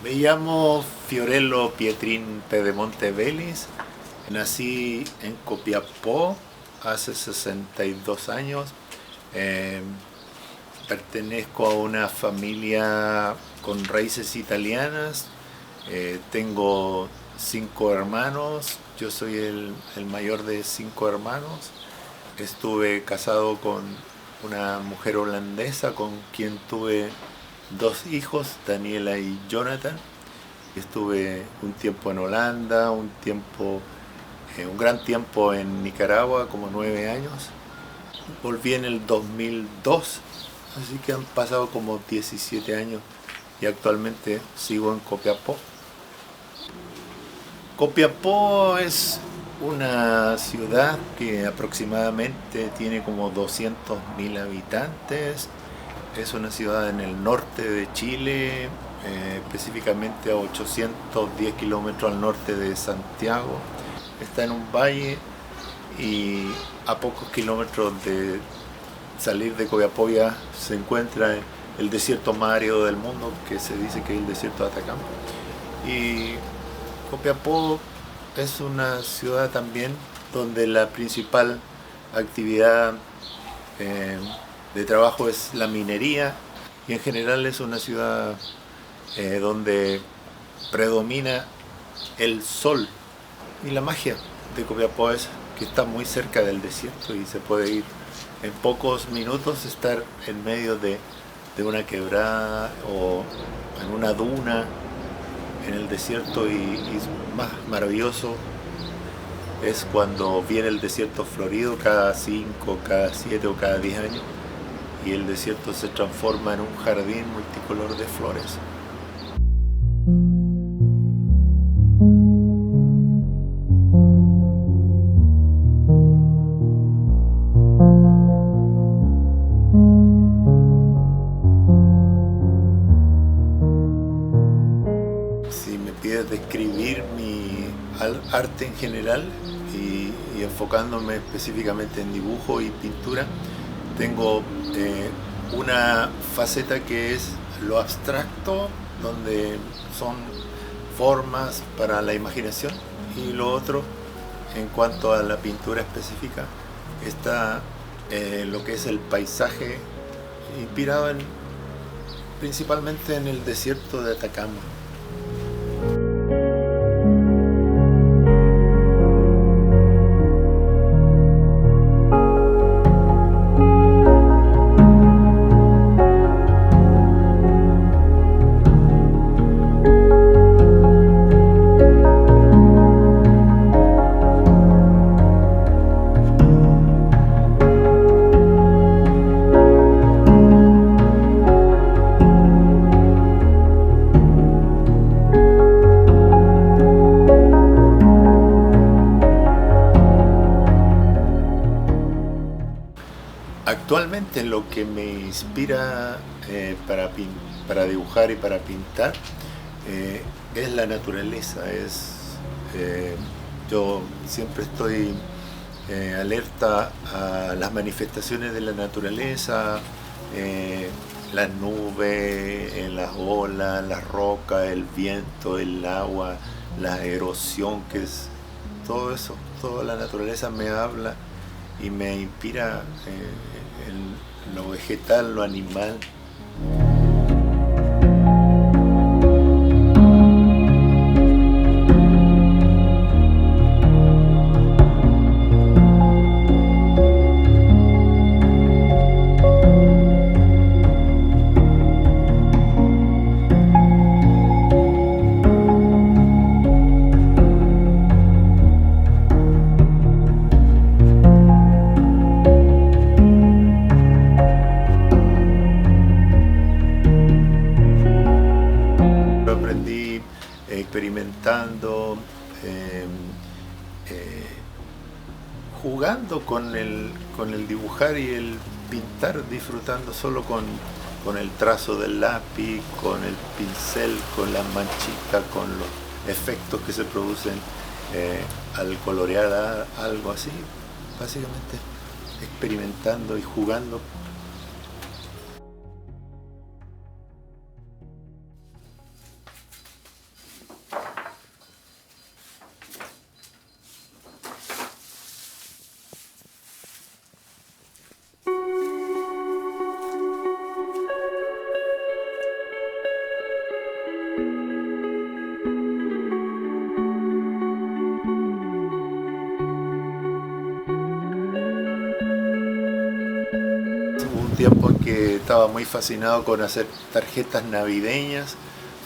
Me llamo Fiorello Pietrin Pedemonte Vélez. Nací en Copiapó hace 62 años. Eh, Pertenezco a una familia con raíces italianas. Tengo 5 hermanos. Yo soy el mayor de 5 hermanos. Estuve casado con una mujer holandesa con quien tuve 2 hijos, Daniela y Jonathan. Estuve un tiempo en Holanda, un gran tiempo en Nicaragua, como 9 años. Volví en el 2002, así que han pasado como 17 años y actualmente sigo en Copiapó. Copiapó es una ciudad que aproximadamente tiene como 200.000 habitantes. Es una ciudad en el norte de Chile, específicamente a 810 kilómetros al norte de Santiago. Está en un valle y a pocos kilómetros de salir de Copiapó ya se encuentra el desierto más árido del mundo, que se dice que es el desierto de Atacama. Y Copiapó es una ciudad también donde la principal actividad eh, de trabajo es la minería, y en general es una ciudad donde predomina el sol. Y la magia de Copiapó es que está muy cerca del desierto y se puede ir en pocos minutos, estar en medio de una quebrada o en una duna en el desierto. Y más maravilloso es cuando viene el desierto florido cada 5, cada 7 o cada 10 años, y el desierto se transforma en un jardín multicolor de flores. Si me pides describir mi arte en general y enfocándome específicamente en dibujo y pintura, tengo una faceta que es lo abstracto, donde son formas para la imaginación, y lo otro, en cuanto a la pintura específica, está lo que es el paisaje, inspirado principalmente en el desierto de Atacama. Actualmente lo que me inspira para dibujar y para pintar es la naturaleza. Yo siempre estoy alerta a las manifestaciones de la naturaleza, las nubes, las olas, las rocas, el viento, el agua, la erosión, todo eso. Toda la naturaleza me habla y me inspira en lo vegetal, lo animal. Lo aprendí experimentando, eh, eh, jugando con el dibujar y el pintar, disfrutando solo con el trazo del lápiz, con el pincel, con las manchitas, con los efectos que se producen al colorear algo así. Básicamente experimentando y jugando. tiempo en que estaba muy fascinado con hacer tarjetas navideñas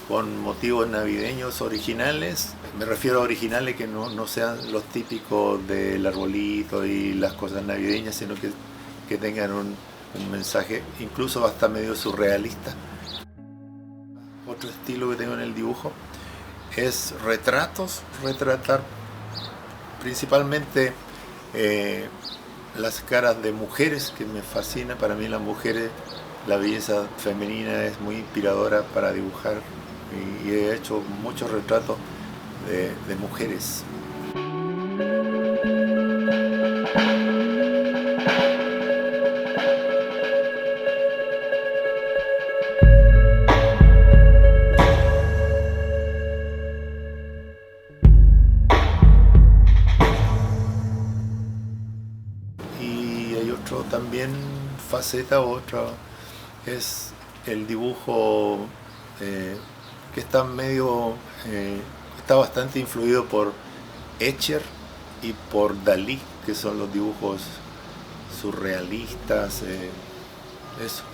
con motivos navideños originales. Me refiero a originales que no sean los típicos del arbolito y las cosas navideñas, sino que tengan un mensaje incluso hasta medio surrealista. Otro estilo que tengo en el dibujo es retratos, retratar principalmente las caras de mujeres, que me fascina. Para mí las mujeres, la belleza femenina es muy inspiradora para dibujar, y he hecho muchos retratos de mujeres. Y hay otro también faceta, otra es el dibujo que está está bastante influido por Escher y por Dalí, que son los dibujos surrealistas, eso.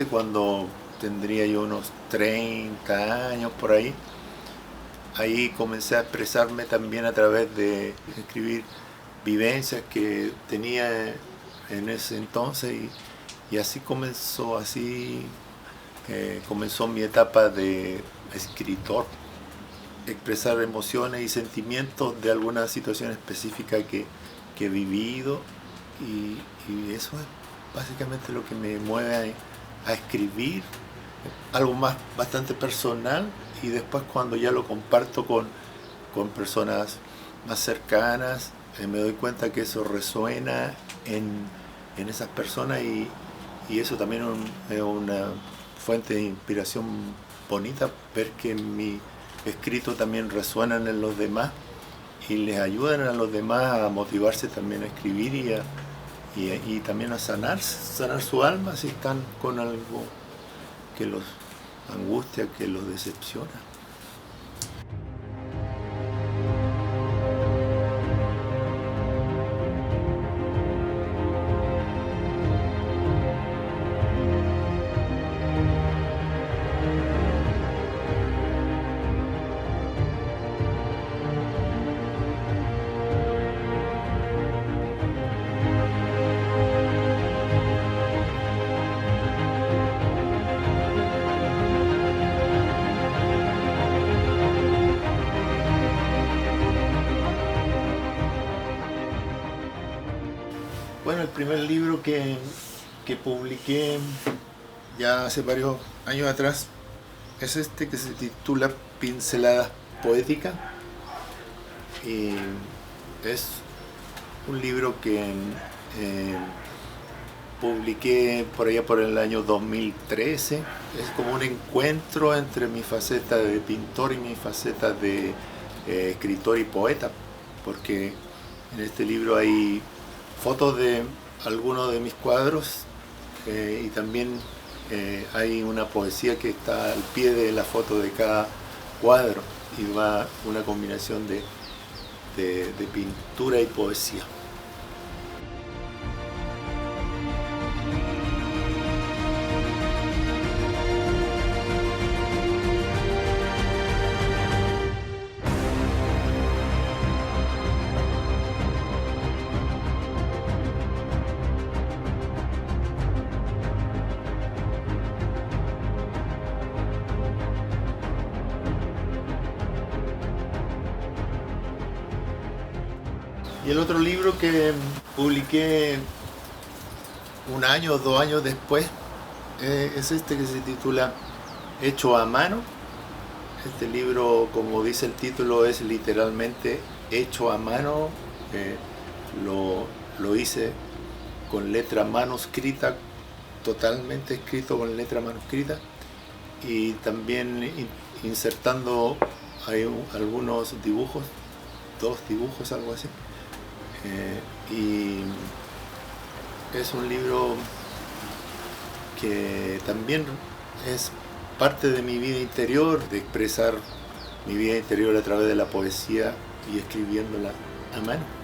Cuando tendría yo unos 30 años por ahí comencé a expresarme también a través de escribir vivencias que tenía en ese entonces, y así comenzó mi etapa de escritor. Expresar emociones y sentimientos de alguna situación específica que he vivido, y eso es básicamente lo que me mueve a escribir, algo bastante personal, y después cuando ya lo comparto con personas más cercanas, me doy cuenta que eso resuena en esas personas, y eso también es una fuente de inspiración bonita, ver que mi escrito también resuenan en los demás y les ayudan a los demás a motivarse también a escribir y también a sanar su alma si están con algo que los angustia, que los decepciona. Bueno, el primer libro que publiqué ya hace varios años atrás es este, que se titula Pinceladas Poéticas, y es un libro que publiqué por allá por el año 2013. Es como un encuentro entre mi faceta de pintor y mi faceta de escritor y poeta, porque en este libro hay fotos de algunos de mis cuadros, y también hay una poesía que está al pie de la foto de cada cuadro, y va una combinación de pintura y poesía. Y el otro libro que publiqué un año o 2 años después es este que se titula Hecho a mano. Este libro, como dice el título, es literalmente hecho a mano. Lo hice con letra manuscrita, totalmente escrito con letra manuscrita, y también insertando algunos dibujos, 2 dibujos, algo así. Y es un libro que también es parte de mi vida interior, de expresar mi vida interior a través de la poesía y escribiéndola a mano.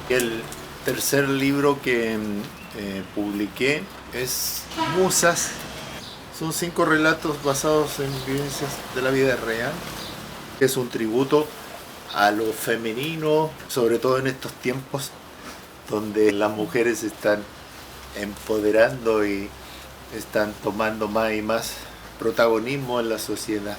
El tercer libro que publiqué es Musas. Son 5 relatos basados en vivencias de la vida real. Es un tributo a lo femenino, sobre todo en estos tiempos donde las mujeres se están empoderando y están tomando más y más protagonismo en la sociedad.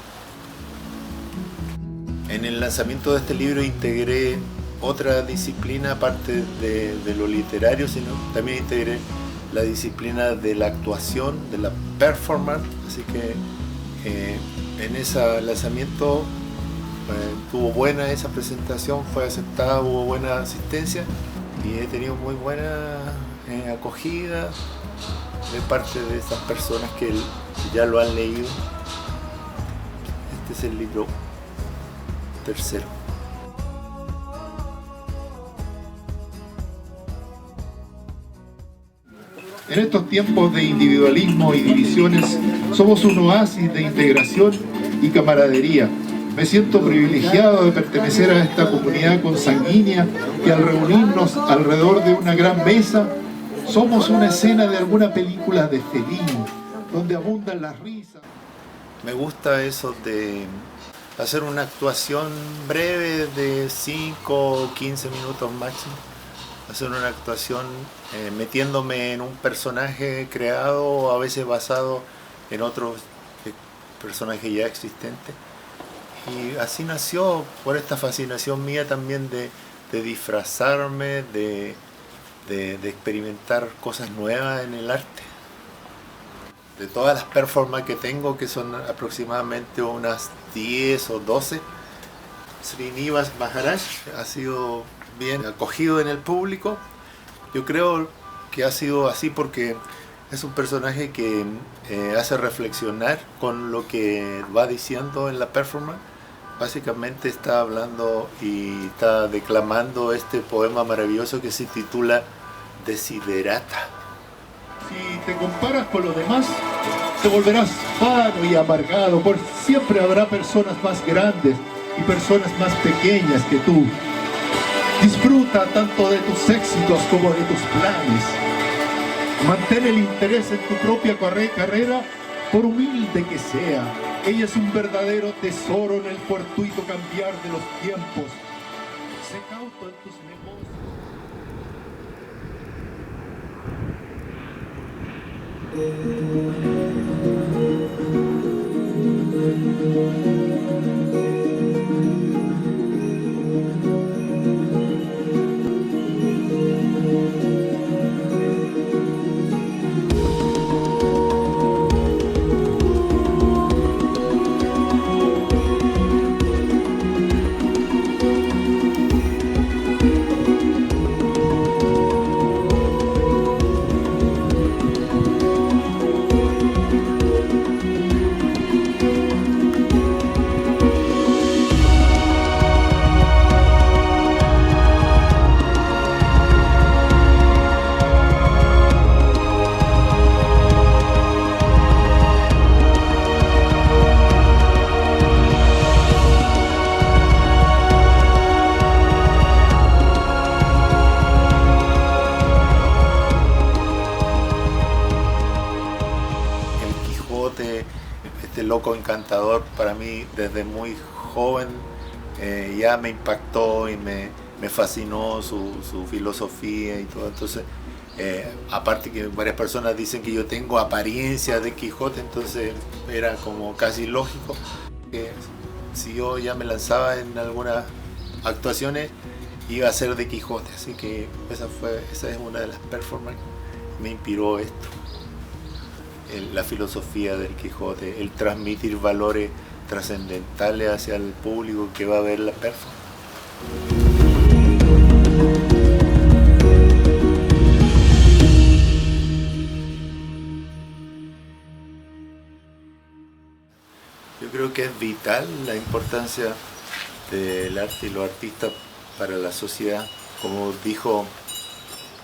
En el lanzamiento de este libro integré otra disciplina aparte de lo literario, sino también integré la disciplina de la actuación, de la performance, así que en ese lanzamiento tuvo buena esa presentación, fue aceptada, hubo buena asistencia y he tenido muy buena acogida de parte de esas personas que ya lo han leído. Este es el libro tercero. En estos tiempos de individualismo y divisiones, somos un oasis de integración y camaradería. Me siento privilegiado de pertenecer a esta comunidad consanguínea que al reunirnos alrededor de una gran mesa, somos una escena de alguna película de Fellini, donde abundan las risas. Me gusta eso de hacer una actuación breve de 5 o 15 minutos máximo. Hacer una actuación metiéndome en un personaje creado, a veces basado en otros personajes ya existentes. Y así nació, por esta fascinación mía también de disfrazarme, de experimentar cosas nuevas en el arte. De todas las performances que tengo, que son aproximadamente unas 10 o 12, Srinivas Maharaj ha sido bien acogido en el público. Yo creo que ha sido así porque es un personaje que hace reflexionar con lo que va diciendo en la performance. Básicamente está hablando y está declamando este poema maravilloso que se titula Desiderata. Si te comparas con los demás, te volverás vano y amargado, porque siempre habrá personas más grandes y personas más pequeñas que tú. Disfruta tanto de tus éxitos como de tus planes. Mantén el interés en tu propia carrera, por humilde que sea. Ella es un verdadero tesoro en el fortuito cambiar de los tiempos. Sé cauto en tus negocios. mágico, encantador para mí desde muy joven. Ya me impactó y me fascinó su filosofía y todo. Entonces, aparte que varias personas dicen que yo tengo apariencia de Quijote, entonces era como casi lógico que si yo ya me lanzaba en algunas actuaciones, iba a ser de Quijote. Así que esa es una de las performances que me inspiró esto. La filosofía del Quijote, el transmitir valores trascendentales hacia el público que va a ver la performance. Yo creo que es vital la importancia del arte y los artistas para la sociedad. Como dijo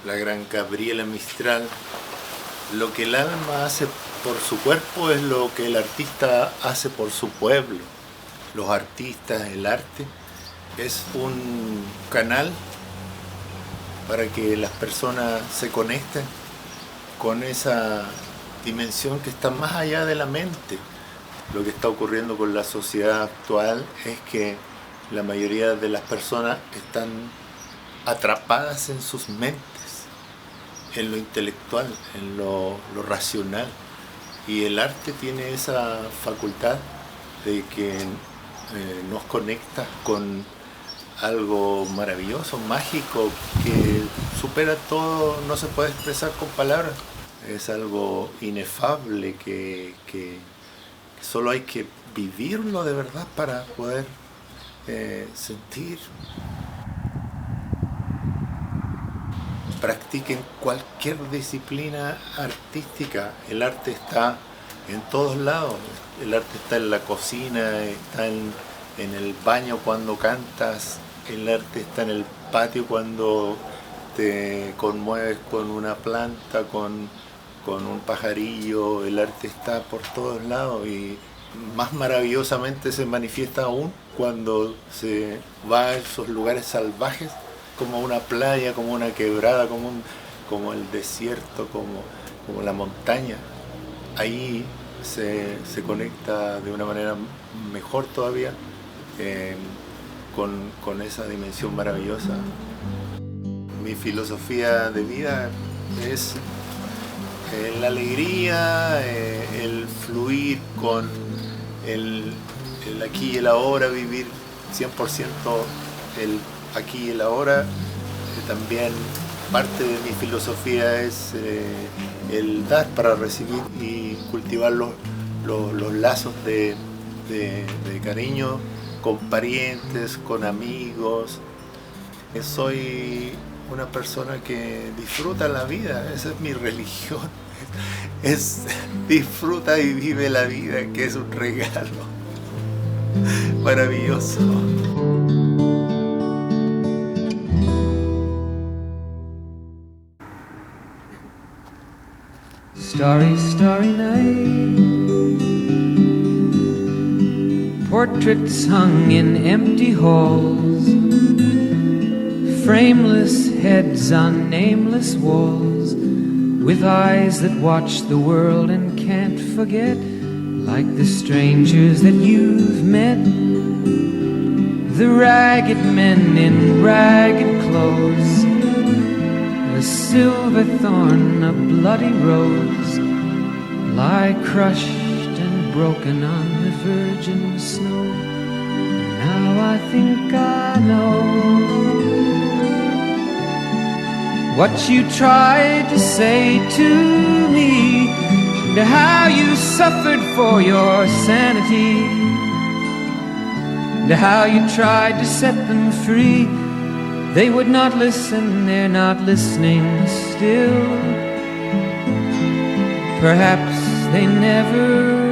la gran Gabriela Mistral, lo que el alma hace por su cuerpo es lo que el artista hace por su pueblo. Los artistas, el arte, es un canal para que las personas se conecten con esa dimensión que está más allá de la mente. Lo que está ocurriendo con la sociedad actual es que la mayoría de las personas están atrapadas en sus mentes, en lo intelectual, en lo racional. Y el arte tiene esa facultad de que nos conecta con algo maravilloso, mágico, que supera todo, no se puede expresar con palabras. Es algo inefable que solo hay que vivirlo de verdad para poder sentir. Practiquen cualquier disciplina artística. El arte está en todos lados. El arte está en la cocina, está en el baño cuando cantas. El arte está en el patio cuando te conmueves con una planta, con un pajarillo. El arte está por todos lados y más maravillosamente se manifiesta aún cuando se va a esos lugares salvajes, como una playa, como una quebrada, como el desierto, como la montaña. Ahí se conecta de una manera mejor todavía con esa dimensión maravillosa. Mi filosofía de vida es la alegría, el fluir con el aquí y el ahora, vivir 100% el aquí y el ahora. También parte de mi filosofía es el dar para recibir y cultivar los lazos de cariño con parientes, con amigos. Soy una persona que disfruta la vida, esa es mi religión. Disfruta y vive la vida, que es un regalo maravilloso. Starry, starry night. Portraits hung in empty halls. Frameless heads on nameless walls. With eyes that watch the world and can't forget. Like the strangers that you've met. The ragged men in ragged clothes. A silver thorn, a bloody rose, lie crushed and broken on the virgin snow. Now I think I know what you tried to say to me, and how you suffered for your sanity, and how you tried to set them free. They would not listen, they're not listening still. Perhaps they never